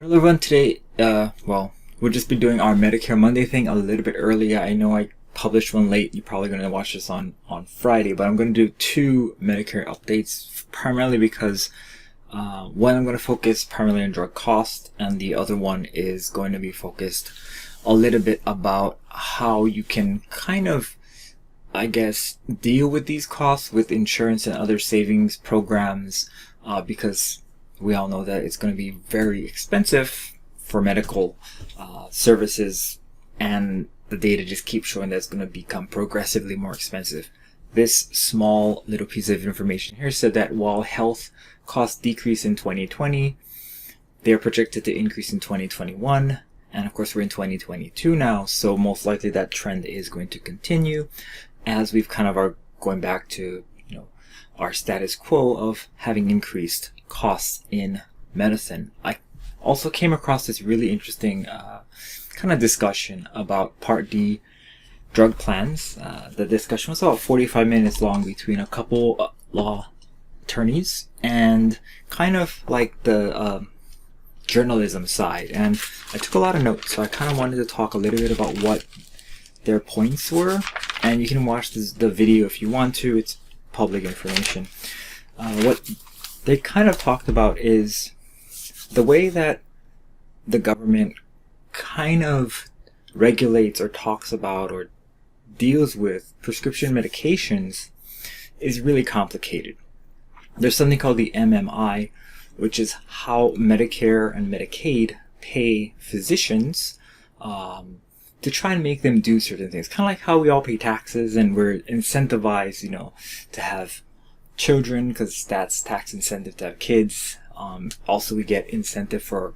Hello everyone, today, we'll just be doing our Medicare Monday thing a little bit earlier. I know I published one late. You're probably going to watch this on Friday, but I'm going to do two Medicare updates, primarily because one I'm going to focus primarily on drug cost, and the other one is going to be focused a little bit about how you can kind of, I guess, deal with these costs with insurance and other savings programs, because we all know that it's going to be very expensive for medical services, and the data just keeps showing that it's going to become progressively more expensive. This small little piece of information here said that while health costs decrease in 2020, they're projected to increase in 2021, and of course we're in 2022 now, so most likely that trend is going to continue as we've kind of are going back to our status quo of having increased costs in medicine. I also came across this really interesting kind of discussion about Part D drug plans. The discussion was about 45 minutes long between a couple law attorneys and kind of like the journalism side. And I took a lot of notes, so I kind of wanted to talk a little bit about what their points were. And you can watch the video if you want to. It's public information. What they kind of talked about is the way that the government kind of regulates or talks about or deals with prescription medications is really complicated. There's something called the MMI, which is how Medicare and Medicaid pay physicians to try and make them do certain things. Kind of like how we all pay taxes and we're incentivized, to have children because that's tax incentive to have kids. Also, we get incentive for,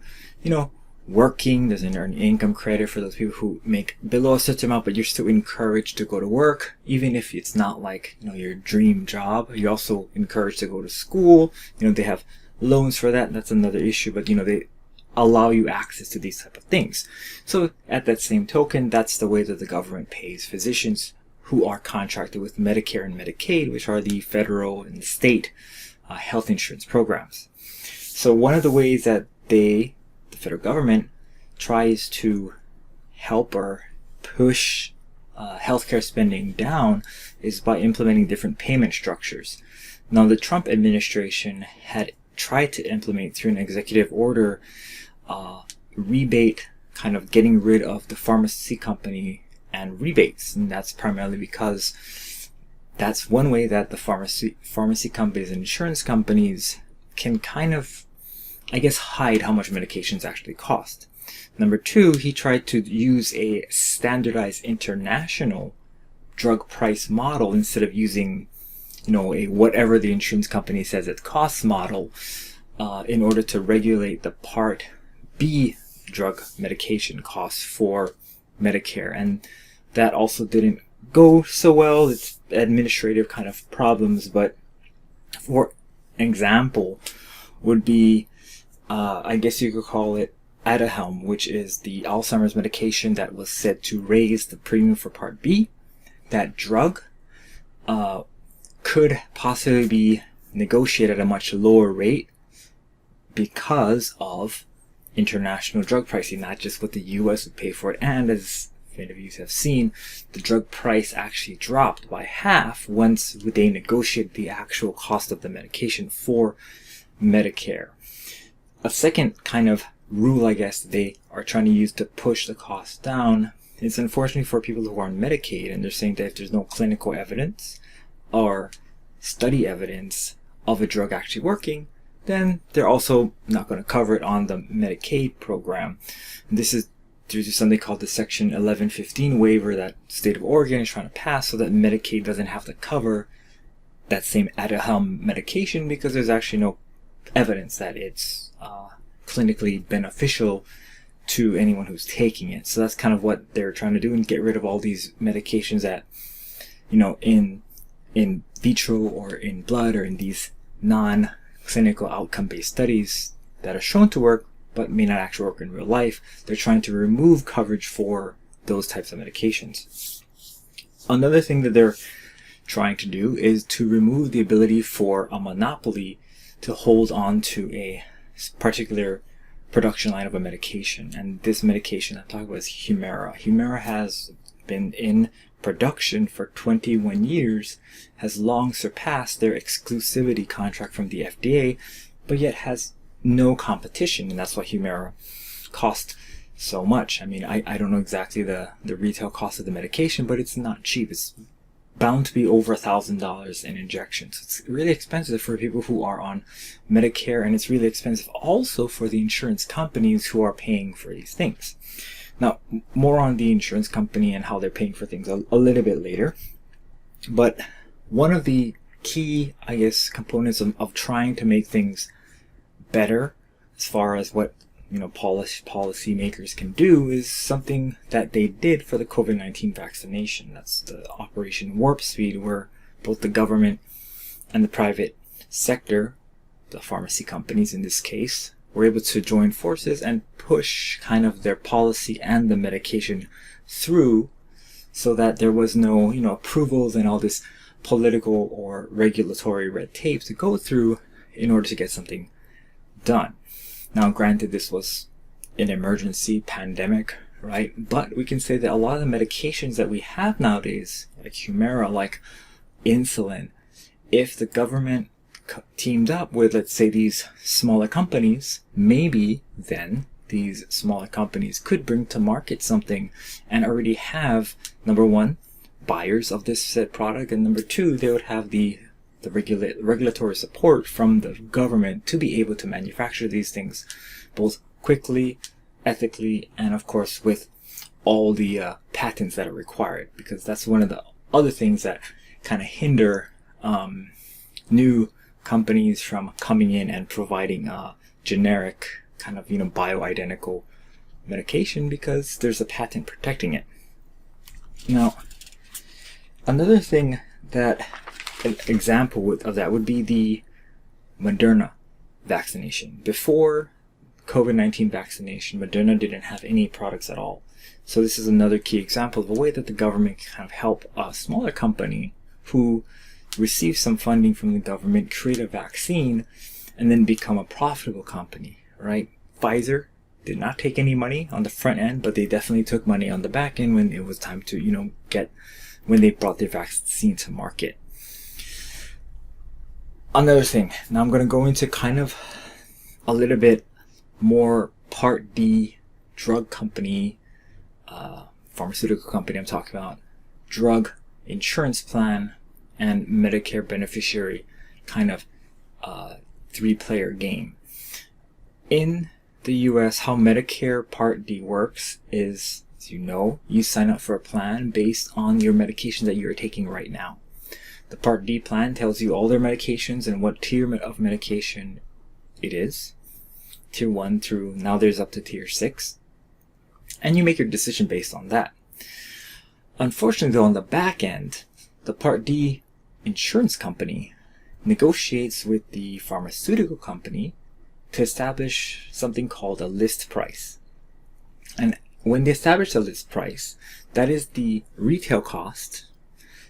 working. There's an earned income credit for those people who make below a certain amount, but you're still encouraged to go to work, even if it's not like, your dream job. You're also encouraged to go to school. They have loans for that. That's another issue, but, they allow you access to these type of things. So at that same token, that's the way that the government pays physicians who are contracted with Medicare and Medicaid, which are the federal and state health insurance programs. So one of the ways that the federal government, tries to help or push healthcare spending down is by implementing different payment structures. Now, the Trump administration had tried to implement through an executive order rebate, kind of getting rid of the pharmacy company and rebates, and that's primarily because that's one way that the pharmacy companies and insurance companies can kind of, I guess, hide how much medications actually cost. Number two, he tried to use a standardized international drug price model instead of using, a whatever the insurance company says it costs model, in order to regulate the Part B drug medication costs for Medicare. And that also didn't go so well. It's administrative kind of problems, but for example would be, I guess you could call it Aduhelm, which is the Alzheimer's medication that was said to raise the premium for Part B. That drug could possibly be negotiated at a much lower rate because of international drug pricing, not just what the US would pay for it. And as many of you have seen, the drug price actually dropped by half once they negotiated the actual cost of the medication for Medicare. A second kind of rule, I guess, they are trying to use to push the cost down is, unfortunately, for people who are on Medicaid, and they're saying that if there's no clinical evidence or study evidence of a drug actually working, then they're also not going to cover it on the Medicaid program. And this is due to something called the Section 1115 waiver that the state of Oregon is trying to pass, so that Medicaid doesn't have to cover that same Aduhelm medication because there's actually no evidence that it's clinically beneficial to anyone who's taking it. So that's kind of what they're trying to do, and get rid of all these medications that, in vitro or in blood or in these non-clinical outcome-based studies that are shown to work but may not actually work in real life. They're trying to remove coverage for those types of medications. Another thing that they're trying to do is to remove the ability for a monopoly to hold on to a particular production line of a medication. And this medication I'm talking about is Humira. Humira has been in production for 21 years, has long surpassed their exclusivity contract from the FDA, but yet has no competition, and that's why Humira cost so much. I mean, I don't know exactly the retail cost of the medication, but it's not cheap. It's bound to be over $1,000 in injections. It's really expensive for people who are on Medicare, and it's really expensive also for the insurance companies who are paying for these things. Now, more on the insurance company and how they're paying for things a little bit later. But one of the key, I guess, components of trying to make things better as far as what policy makers can do is something that they did for the COVID-19 vaccination. That's the Operation Warp Speed, where both the government and the private sector, the pharmacy companies in this case, were able to join forces and push kind of their policy and the medication through, so that there was no approvals and all this political or regulatory red tape to go through in order to get something done. Now, granted, this was an emergency pandemic, right? But we can say that a lot of the medications that we have nowadays, like Humira, like insulin, if the government teamed up with, let's say, these smaller companies, maybe then these smaller companies could bring to market something and already have, number one, buyers of this said product, and number two, they would have the regulatory support from the government to be able to manufacture these things both quickly, ethically, and of course with all the patents that are required, because that's one of the other things that kind of hinder new companies from coming in and providing generic kind of bioidentical medication, because there's a patent protecting it. Now, another thing that an example of that would be the Moderna vaccination. Before COVID-19 vaccination, Moderna didn't have any products at all. So this is another key example of a way that the government can kind of help a smaller company who receives some funding from the government create a vaccine and then become a profitable company, right? Pfizer did not take any money on the front end, but they definitely took money on the back end when it was time to, when they brought their vaccine to market. Another thing, now I'm going to go into kind of a little bit more Part D drug company, pharmaceutical company I'm talking about, drug insurance plan, and Medicare beneficiary kind of three-player game. In the US, how Medicare Part D works is, as you sign up for a plan based on your medication that you're taking right now. The Part D plan tells you all their medications and what tier of medication it is. Tier 1 through, now there's up to Tier 6. And you make your decision based on that. Unfortunately, though, on the back end, the Part D insurance company negotiates with the pharmaceutical company to establish something called a list price. And when they establish a list price, that is the retail cost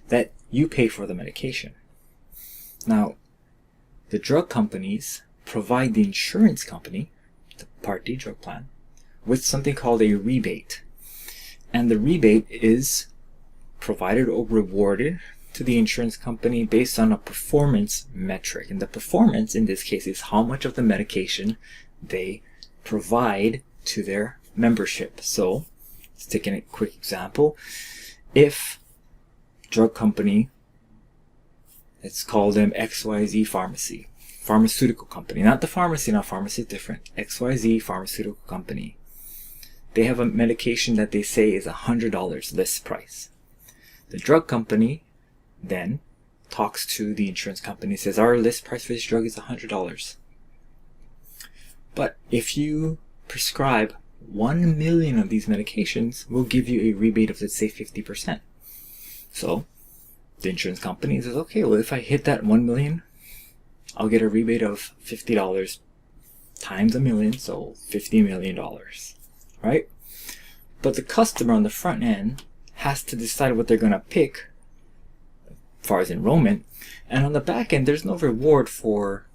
that you pay for the medication. Now, the drug companies provide the insurance company, the Part D drug plan, with something called a rebate. And the rebate is provided or rewarded to the insurance company based on a performance metric. And the performance in this case is how much of the medication they provide to their membership. So, let's take a quick example. If drug company, let's call them XYZ Pharmacy, pharmaceutical company, not the pharmacy, not pharmacy is different, XYZ Pharmaceutical Company. They have a medication that they say is $100 list price. The drug company then talks to the insurance company, says our list price for this drug is $100. But if you prescribe 1 million of these medications, we'll give you a rebate of, let's say, 50%. So the insurance company says, okay, well, if I hit that 1 million, I'll get a rebate of $50 times a million, so $50 million, right? But the customer on the front end has to decide what they're going to pick as far as enrollment. And on the back end, there's no reward for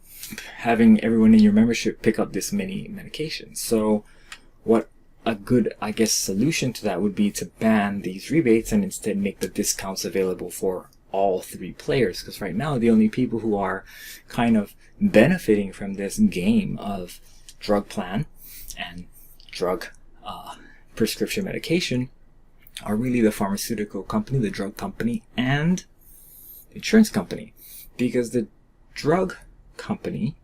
having everyone in your membership pick up this many medications. So what a good, I guess, solution to that would be to ban these rebates and instead make the discounts available for all three players, because right now the only people who are kind of benefiting from this game of drug plan and drug prescription medication are really the pharmaceutical company, the drug company, and the insurance company, because the drug company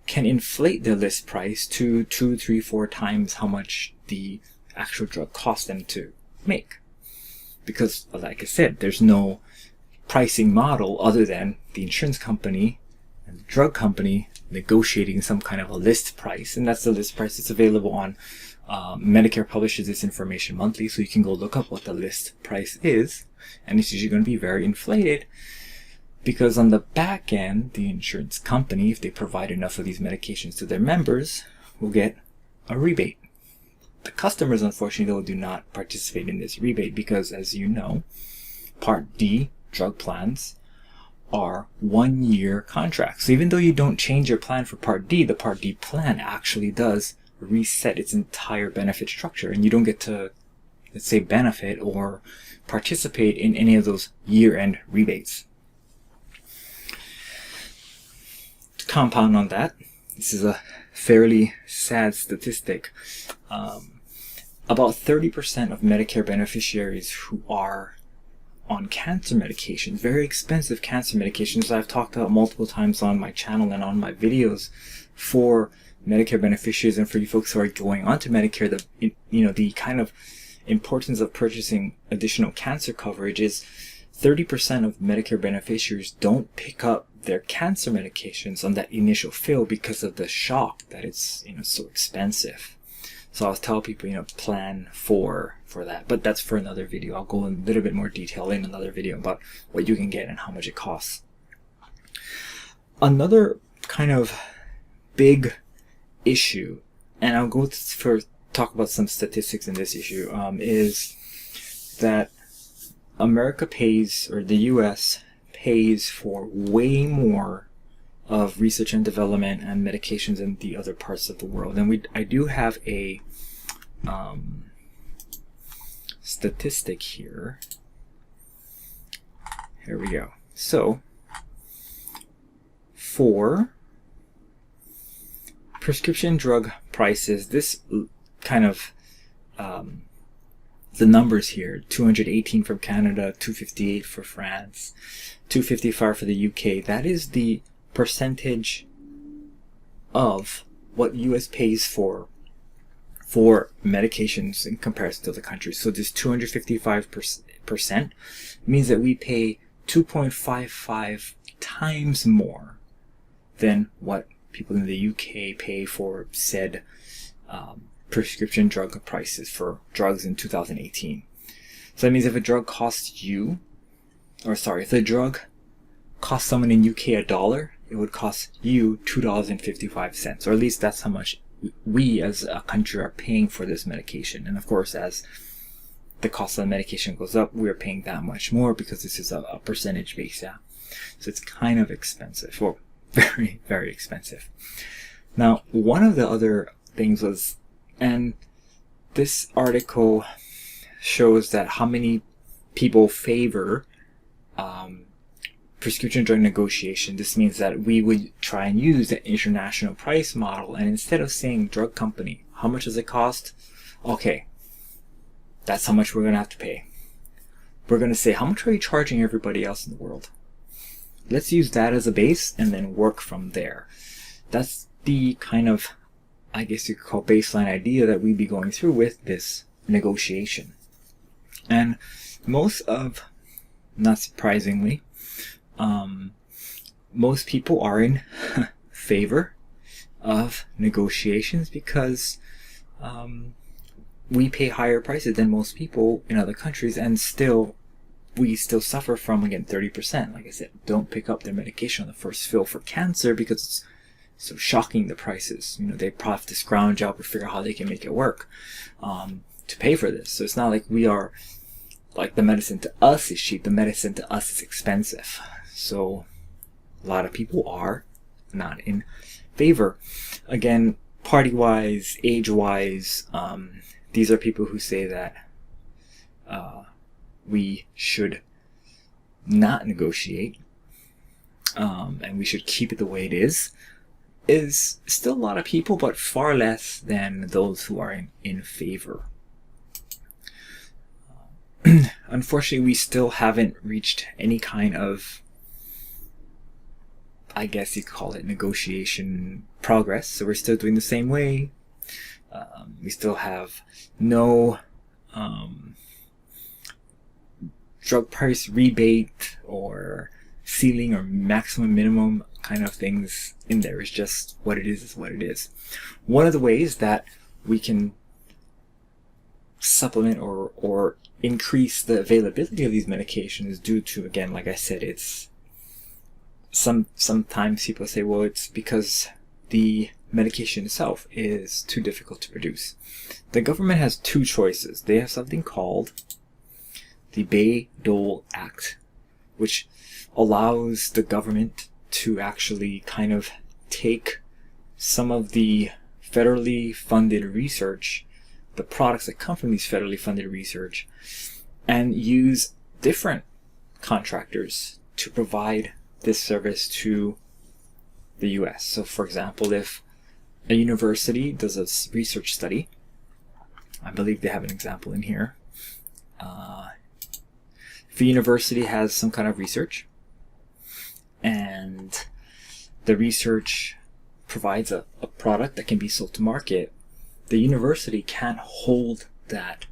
can inflate their list price to 2, 3, 4 times how much the actual drug costs them to make. Because, like I said, there's no pricing model other than the insurance company and the drug company negotiating some kind of a list price. And that's the list price that's available on Medicare publishes this information monthly, so you can go look up what the list price is. And it's usually going to be very inflated, because on the back end, the insurance company, if they provide enough of these medications to their members, will get a rebate. The customers, unfortunately, though, do not participate in this rebate because, as you know, Part D drug plans are 1-year contracts. So even though you don't change your plan for Part D, the Part D plan actually does reset its entire benefit structure, and you don't get to, let's say, benefit or participate in any of those year-end rebates. To compound on that, this is a fairly sad statistic. About 30% of Medicare beneficiaries who are on cancer medications, very expensive cancer medications I've talked about multiple times on my channel and on my videos for Medicare beneficiaries, and for you folks who are going on to Medicare, the kind of importance of purchasing additional cancer coverage is 30% of Medicare beneficiaries don't pick up their cancer medications on that initial fill because of the shock that it's so expensive. So I'll tell people, plan for that. But that's for another video. I'll go in a little bit more detail in another video about what you can get and how much it costs. Another kind of big issue, and I'll go talk about some statistics in this issue, is that America pays, or the US pays, for way more of research and development and medications in the other parts of the world. And I do have a statistic here. Here we go. So for prescription drug prices, this kind of the numbers here: 218 from Canada, 258 for France, 255 for the UK. That is the percentage of what US pays for medications in comparison to the country. So this 255% means that we pay 2.55 times more than what people in the UK pay for said prescription drug prices for drugs in 2018. So that means if a drug costs you, if the drug costs someone in UK $1, it would cost you $2.55, or at least that's how much we as a country are paying for this medication. And of course, as the cost of the medication goes up, we're paying that much more because this is a percentage base, yeah. So it's kind of expensive, or very, very expensive. Now, one of the other things was, and this article shows that how many people favor prescription drug negotiation. This means that we would try and use the international price model, and instead of saying drug company, how much does it cost? Okay, that's how much we're going to have to pay. We're going to say, how much are you charging everybody else in the world? Let's use that as a base and then work from there. That's the kind of, I guess you could call, baseline idea that we'd be going through with this negotiation. And not surprisingly, most people are in favor of negotiations because we pay higher prices than most people in other countries, and we still suffer from, again, 30%. Like I said, don't pick up their medication on the first fill for cancer because it's so shocking, the prices. They probably have to scrounge out or figure out how they can make it work to pay for this. So it's not like we are, like, the medicine to us is cheap. The medicine to us is expensive. So a lot of people are not in favor. Again, party-wise, age-wise, these are people who say that we should not negotiate, and we should keep it the way it is still a lot of people, but far less than those who are in favor. Unfortunately, we still haven't reached any kind of, I guess you could call it, negotiation progress. So we're still doing the same way. We still have no drug price rebate or ceiling or maximum minimum kind of things in there. It's just what it is what it is. One of the ways that we can supplement or increase the availability of these medications is due to, again, like I said, it's sometimes people say, well, it's because the medication itself is too difficult to produce. The government has two choices. They have something called the Baydole Act, which allows the government to actually kind of take some of the federally funded research, the products that come from these federally funded research, and use different contractors to provide this service to the US. So for example, if a university does a research study, I believe they have an example in here. If a university has some kind of research and the research provides a product that can be sold to market, the university can't hold that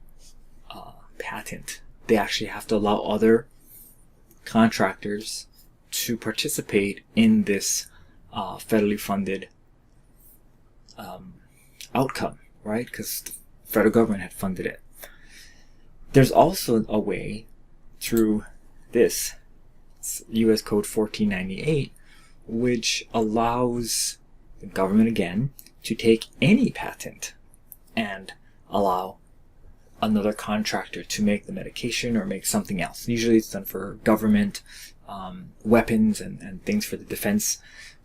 patent. They actually have to allow other contractors to participate in this federally funded outcome, right? Because the federal government had funded it. There's also a way through this U.S. Code 1498, which allows the government, again, to take any patent and allow another contractor to make the medication or make something else. Usually it's done for government weapons and things for the defense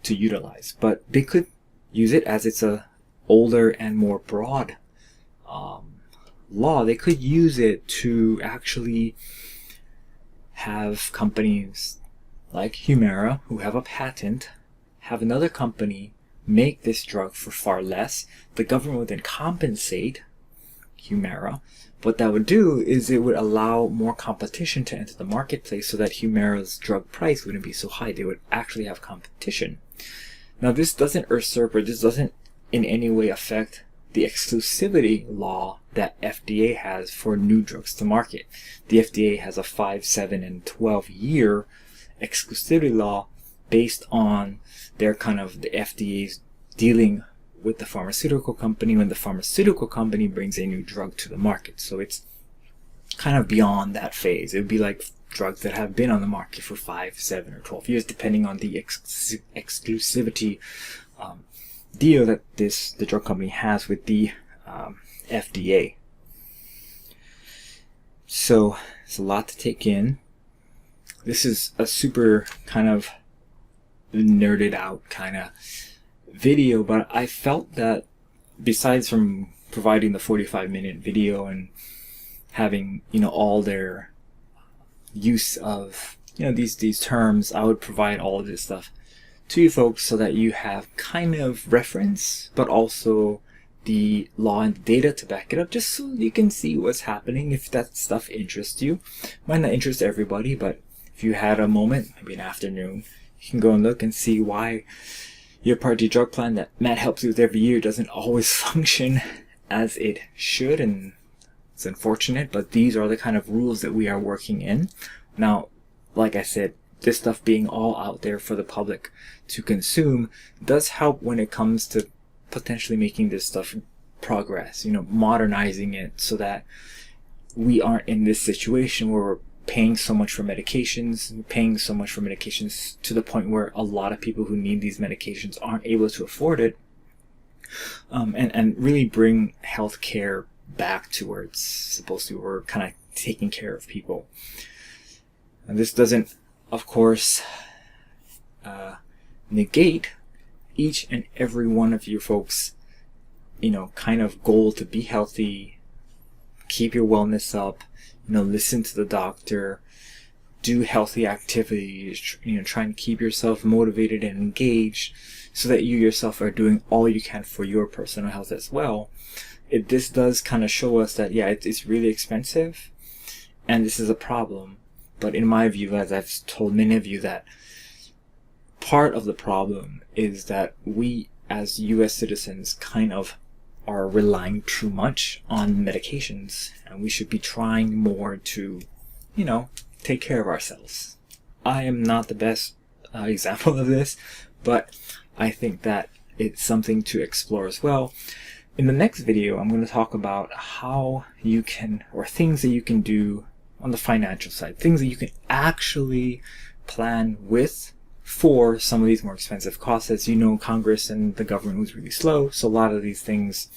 to utilize. But they could use it, as it's a older and more broad law. They could use it to actually have companies like Humira, who have a patent, have another company make this drug for far less. The government would then compensate Humira. What that would do is it would allow more competition to enter the marketplace so that Humira's drug price wouldn't be so high. They would actually have competition. Now, this doesn't usurp, or this doesn't in any way affect the exclusivity law that FDA has for new drugs to market. The FDA has a 5, 7, and 12-year exclusivity law based on their kind of the FDA's dealing with the pharmaceutical company when the pharmaceutical company brings a new drug to the market. So it's kind of beyond that phase. It would be like drugs that have been on the market for 5, 7, or 12 years, depending on the exclusivity deal that the drug company has with the FDA. So it's a lot to take in. This is a super kind of nerded out kind of video, but I felt that besides from providing the 45-minute video and having, all their use of, these terms, I would provide all of this stuff to you folks so that you have kind of reference, but also the law and data to back it up, just so you can see what's happening. If that stuff interests you, might not interest everybody, but if you had a moment, maybe an afternoon, you can go and look and see why your Part D drug plan that Matt helps you with every year doesn't always function as it should, and it's unfortunate, but these are the kind of rules that we are working in. Now, like I said, this stuff being all out there for the public to consume does help when it comes to potentially making this stuff progress, modernizing it so that we aren't in this situation where we're paying so much for medications to the point where a lot of people who need these medications aren't able to afford it, and really bring healthcare back to where it's supposed to be. We're kind of taking care of people. And this doesn't, of course, negate each and every one of you folks, kind of goal to be healthy, keep your wellness up, listen to the doctor, do healthy activities, try and keep yourself motivated and engaged so that you yourself are doing all you can for your personal health as well. This does kind of show us that, yeah, it's really expensive and this is a problem. But in my view, as I've told many of you, that part of the problem is that we as US citizens kind of are relying too much on medications, and we should be trying more to, take care of ourselves. I am not the best example of this, but I think that it's something to explore as well. In the next video, I'm going to talk about how you can, or things that you can do on the financial side, things that you can actually plan with for some of these more expensive costs. As you know, Congress and the government was really slow, so a lot of these things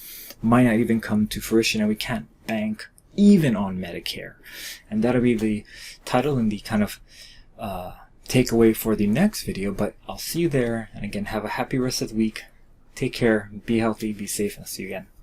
might not even come to fruition, and we can't bank even on Medicare. And that'll be the title and the kind of takeaway for the next video, but I'll see you there. And again, have a happy rest of the week. Take care, be healthy, be safe, and I'll see you again.